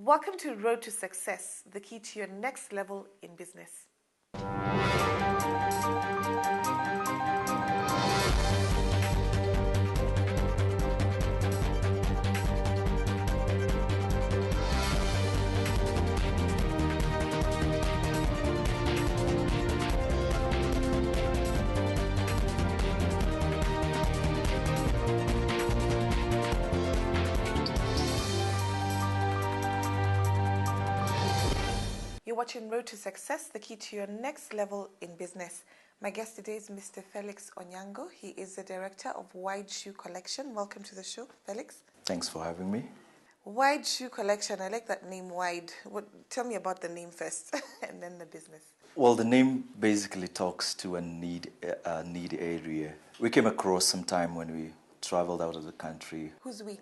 Welcome to Road to Success, the key to your next level in business. You're watching Road to Success, the key to your next level in business. My guest today is Mr. Felix Onyango. He is the director of Wide Shoe Collection. Welcome to the show, Felix. Thanks for having me. Wide Shoe Collection. I like that name, Wide. Tell me about the name first, and then the business. Well, the name basically talks to a need area. We came across some time when we traveled out of the country. Who's we?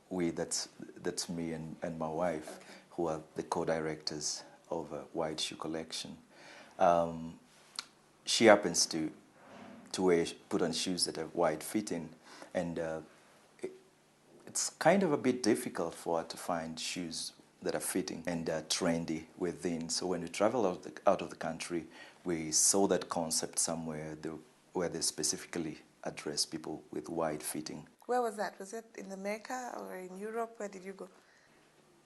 We, that's me and my wife, Okay. who are the co-directors of a Wide Shoe Collection. She happens to put on shoes that are wide fitting, and it's kind of a bit difficult for her to find shoes that are fitting and trendy within. So when we travel out of the country, we saw that concept somewhere where they specifically address people with wide fitting. Where was that? Was it in America or in Europe? Where did you go?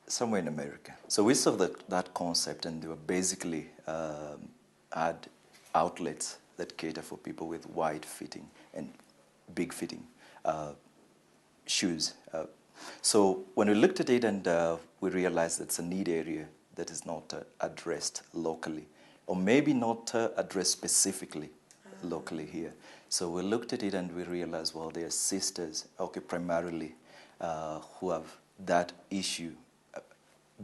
Somewhere in America. So we saw that concept, and they were basically had outlets that cater for people with wide fitting and big fitting shoes. So when we looked at it, and we realized it's a need area that is not addressed locally, or maybe not addressed specifically locally here. So we looked at it and we realized, well, there are sisters, okay, primarily, who have that issue,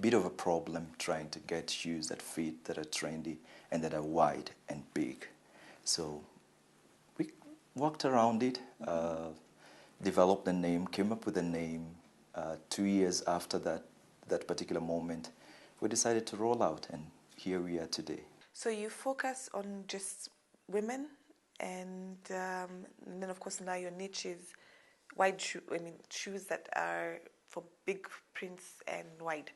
bit of a problem trying to get shoes that fit, that are trendy, and that are wide and big. So we walked around it, developed a name, came up with a name. 2 years after that particular moment, we decided to roll out, and here we are today. So you focus on just women, and then of course now your niche is wide shoes that are for big prints and wide.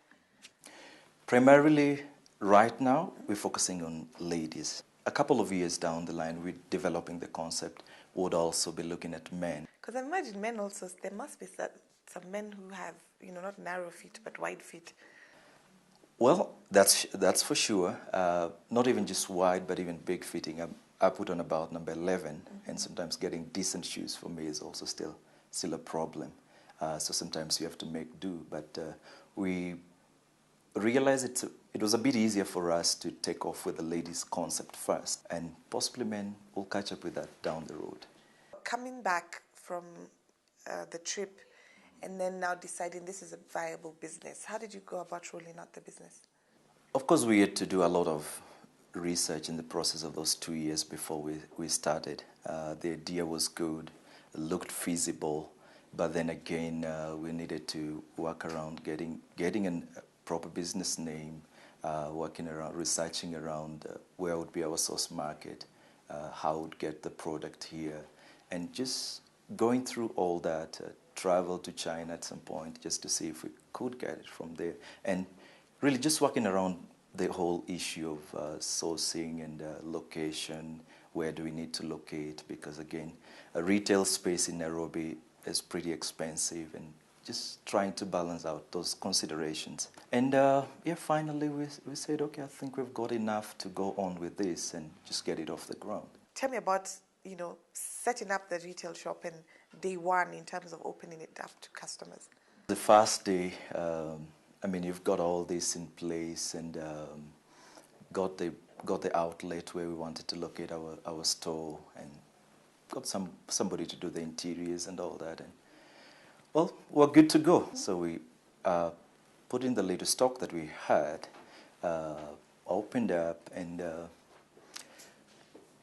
Primarily, right now, we're focusing on ladies. A couple of years down the line, we're developing the concept. Would also be looking at men. Because I imagine men also, there must be some men who have, not narrow feet, but wide feet. Well, that's for sure. Not even just wide, but even big fitting. I put on about number 11, and sometimes getting decent shoes for me is also still a problem. So sometimes you have to make do, but we realized it was a bit easier for us to take off with the ladies concept first, and possibly men will catch up with that down the road. Coming back from the trip and then now deciding this is a viable business, how did you go about rolling out the business? Of course, we had to do a lot of research in the process of those 2 years before we started. The idea was good, it looked feasible, but then again, we needed to work around getting a proper business name, working around, researching around where would be our source market, how would get the product here, and just going through all that, travel to China at some point just to see if we could get it from there, and really just working around the whole issue of sourcing and location. Where do we need to locate? Because again, a retail space in Nairobi is pretty expensive, and just trying to balance out those considerations. And finally we said, okay, I think we've got enough to go on with this and just get it off the ground. Tell me about, setting up the retail shop and day one in terms of opening it up to customers. The first day, you've got all this in place, and got the outlet where we wanted to locate our store, and got somebody to do the interiors and all that, and well, we're good to go. So we put in the little stock that we had, opened up, and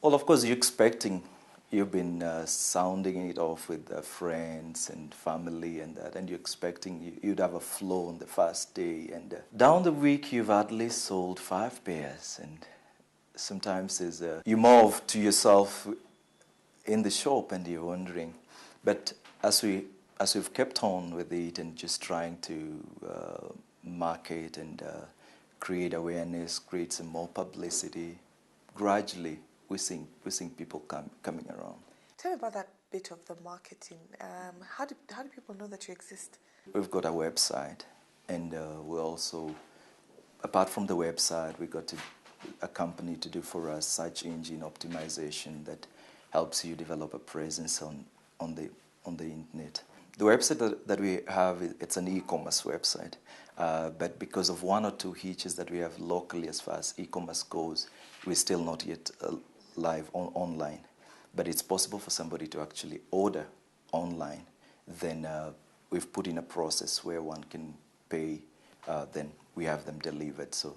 well, of course, you've been sounding it off with friends and family and that, and you're expecting you'd have a flow on the first day, and down the week you've hardly sold 5 pairs, and sometimes you move to yourself in the shop and you're wondering. But as we've kept on with it and just trying to market and create awareness, create some more publicity. Gradually, we're seeing people coming around. Tell me about that bit of the marketing. How do people know that you exist? We've got a website, and we also, apart from the website, we got a company to do for us search engine optimization that helps you develop a presence on the internet. The website that we have, it's an e-commerce website, but because of one or two hitches that we have locally as far as e-commerce goes, we're still not yet live online. But it's possible for somebody to actually order online. Then we've put in a process where one can pay, then we have them delivered. So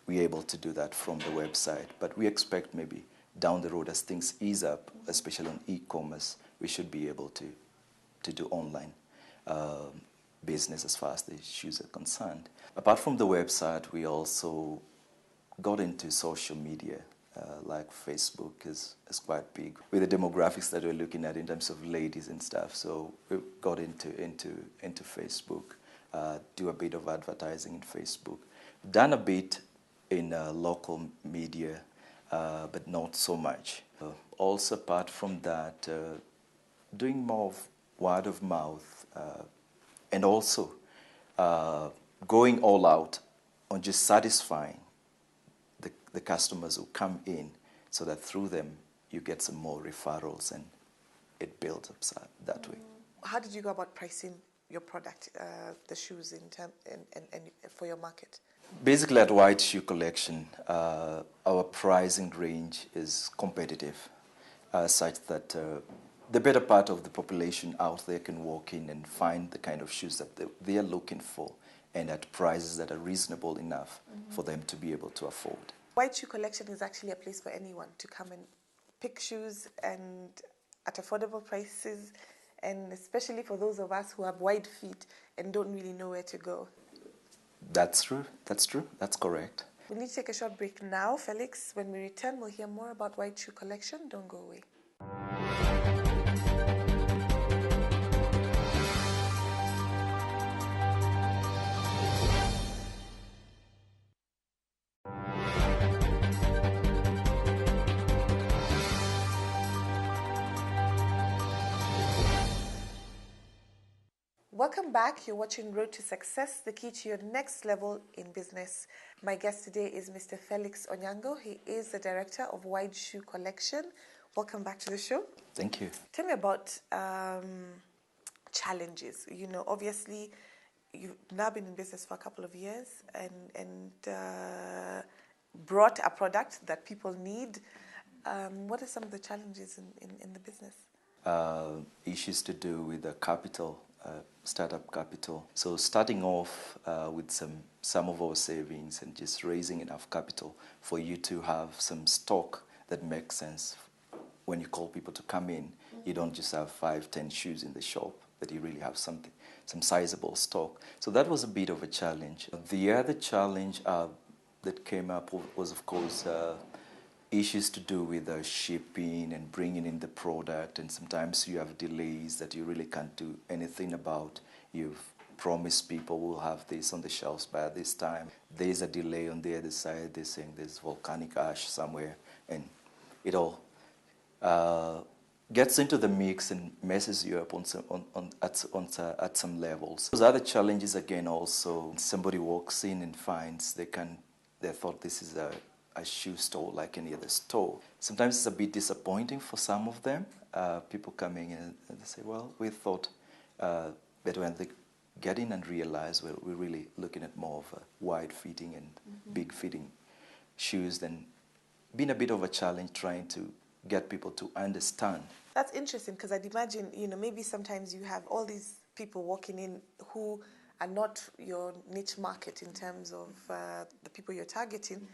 we're able to do that from the website. But we expect maybe down the road as things ease up, especially on e-commerce, we should be able to do online business as far as the shoes are concerned. Apart from the website, we also got into social media, like Facebook is quite big with the demographics that we're looking at in terms of ladies and stuff. So we got into Facebook, do a bit of advertising in Facebook, done a bit in local media, but not so much. Also, apart from that, doing more of word of mouth, and also going all out on just satisfying the customers who come in, so that through them you get some more referrals and it builds up that way. How did you go about pricing your product, the shoes, and for your market? Basically, at White Shoe Collection, our pricing range is competitive, such that the better part of the population out there can walk in and find the kind of shoes that they are looking for, and at prices that are reasonable enough for them to be able to afford. White Shoe Collection is actually a place for anyone to come and pick shoes and at affordable prices, and especially for those of us who have wide feet and don't really know where to go. That's true. That's correct. We need to take a short break now, Felix. When we return, we'll hear more about White Shoe Collection. Don't go away. Welcome back. You're watching Road to Success, the key to your next level in business. My guest today is Mr. Felix Onyango. He is the director of White Shoe Collection. Welcome back to the show. Thank you. Tell me about challenges. You know, obviously, you've now been in business for a couple of years and brought a product that people need. What are some of the challenges in the business? Issues to do with the capital. Startup capital. So starting off with some of our savings and just raising enough capital for you to have some stock that makes sense when you call people to come in. You don't just have 5-10 shoes in the shop, but you really have some sizable stock. So that was a bit of a challenge. The other challenge that came up was, of course, issues to do with shipping and bringing in the product, and sometimes you have delays that you really can't do anything about. You've promised people we'll have this on the shelves by this time. There's a delay on the other side. They're saying there's volcanic ash somewhere, and it all gets into the mix and messes you up at some levels. Those other challenges again also, somebody walks in and finds they thought this is a shoe store like any other store. Sometimes it's a bit disappointing for some of them. People coming in and they say, well, we thought that when they get in and realize we're really looking at more of a wide fitting and big fitting shoes, then been a bit of a challenge trying to get people to understand. That's interesting, because I'd imagine, maybe sometimes you have all these people walking in who are not your niche market in terms of the people you're targeting,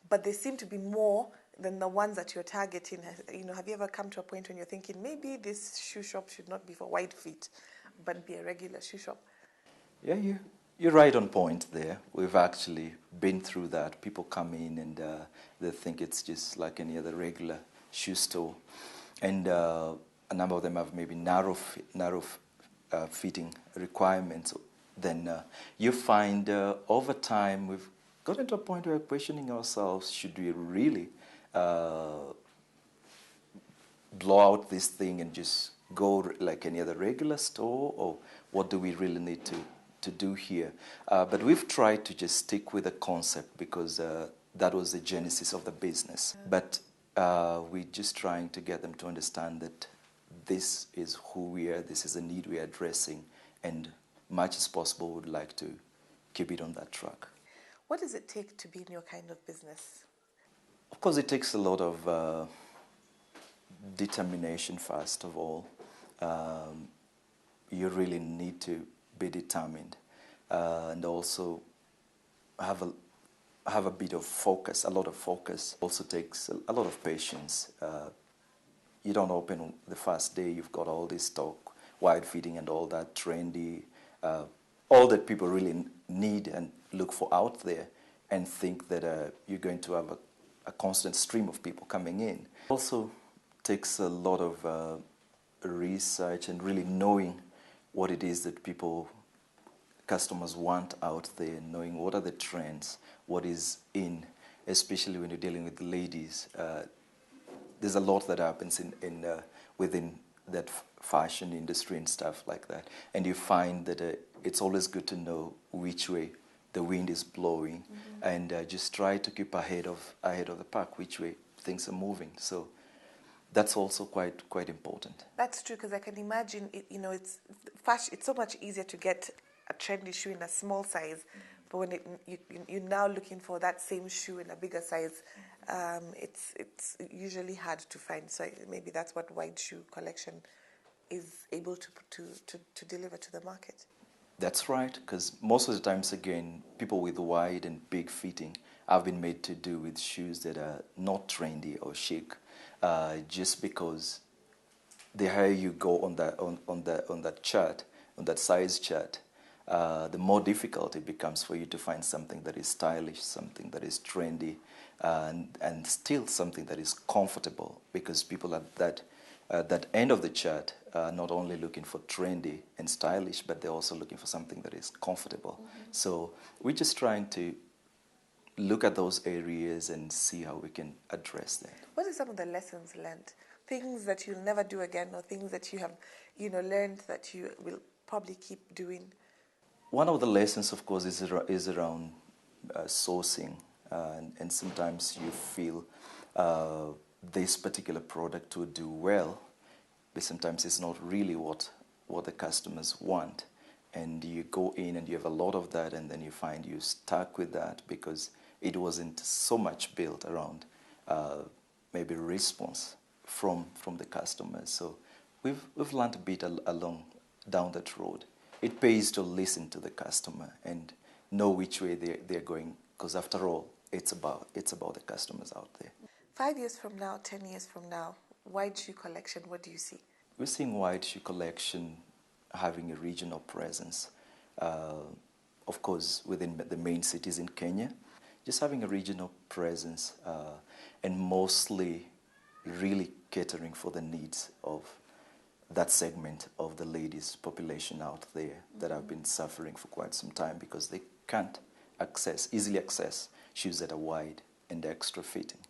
but they seem to be more than the ones that you're targeting. Have you ever come to a point when you're thinking, maybe this shoe shop should not be for wide feet, but be a regular shoe shop? Yeah, you're right on point there. We've actually been through that. People come in and they think it's just like any other regular shoe store. And a number of them have maybe narrow fitting requirements. then you find over time we've gotten to a point where we're questioning ourselves, should we really blow out this thing and just go like any other regular store, or what do we really need to do here? But we've tried to just stick with the concept because that was the genesis of the business. But we're just trying to get them to understand that this is who we are, this is a need we are addressing, and much as possible would like to keep it on that track. What does it take to be in your kind of business? Of course, it takes a lot of determination, first of all. You really need to be determined and also have a bit of focus, a lot of focus. Also takes a lot of patience. You don't open the first day, you've got all this stock, wide fitting and all that trendy, all that people really need and look for out there, and think that you're going to have a constant stream of people coming in. Also takes a lot of research and really knowing what it is that customers want out there, knowing what are the trends, what is in, especially when you're dealing with ladies. There's a lot that happens within that fashion industry and stuff like that, and you find that it's always good to know which way the wind is blowing, and just try to keep ahead of the pack, which way things are moving. So that's also quite important. That's true, because I can imagine it's so much easier to get a trendy shoe in a small size, but when you're now looking for that same shoe in a bigger size, it's usually hard to find. So maybe that's what Wide Shoe Collection is able to deliver to the market. That's right, because most of the times, again, people with wide and big fitting have been made to do with shoes that are not trendy or chic, just because the higher you go on that chart, on that size chart, the more difficult it becomes for you to find something that is stylish, something that is trendy, and still something that is comfortable, because people at that end of the chart are not only looking for trendy and stylish, but they're also looking for something that is comfortable. So we're just trying to look at those areas and see how we can address that. What are some of the lessons learned? Things that you'll never do again, or things that you have learned that you will probably keep doing? One of the lessons, of course, is around sourcing, and sometimes you feel this particular product would do well, but sometimes it's not really what the customers want, and you go in and you have a lot of that, and then you find you're stuck with that because it wasn't so much built around maybe response from the customers. So we've learned a bit along down that road. It pays to listen to the customer and know which way they're going, because after all, it's about the customers out there. 5 years from now, 10 years from now, Wide Shoe Collection, what do you see? We're seeing Wide Shoe Collection having a regional presence, of course, within the main cities in Kenya, just having a regional presence, and mostly really catering for the needs of that segment of the ladies' population out there that have been suffering for quite some time because they can't easily access shoes that are wide and extra fitting.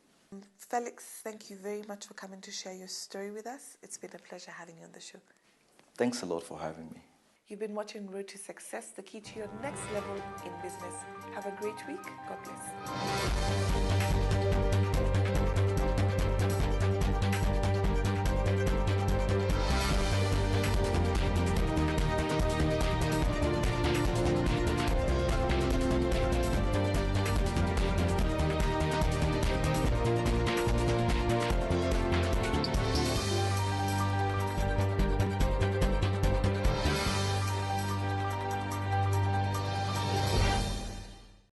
Felix, thank you very much for coming to share your story with us. It's been a pleasure having you on the show. Thanks a lot for having me. You've been watching Road to Success, the key to your next level in business. Have a great week. God bless.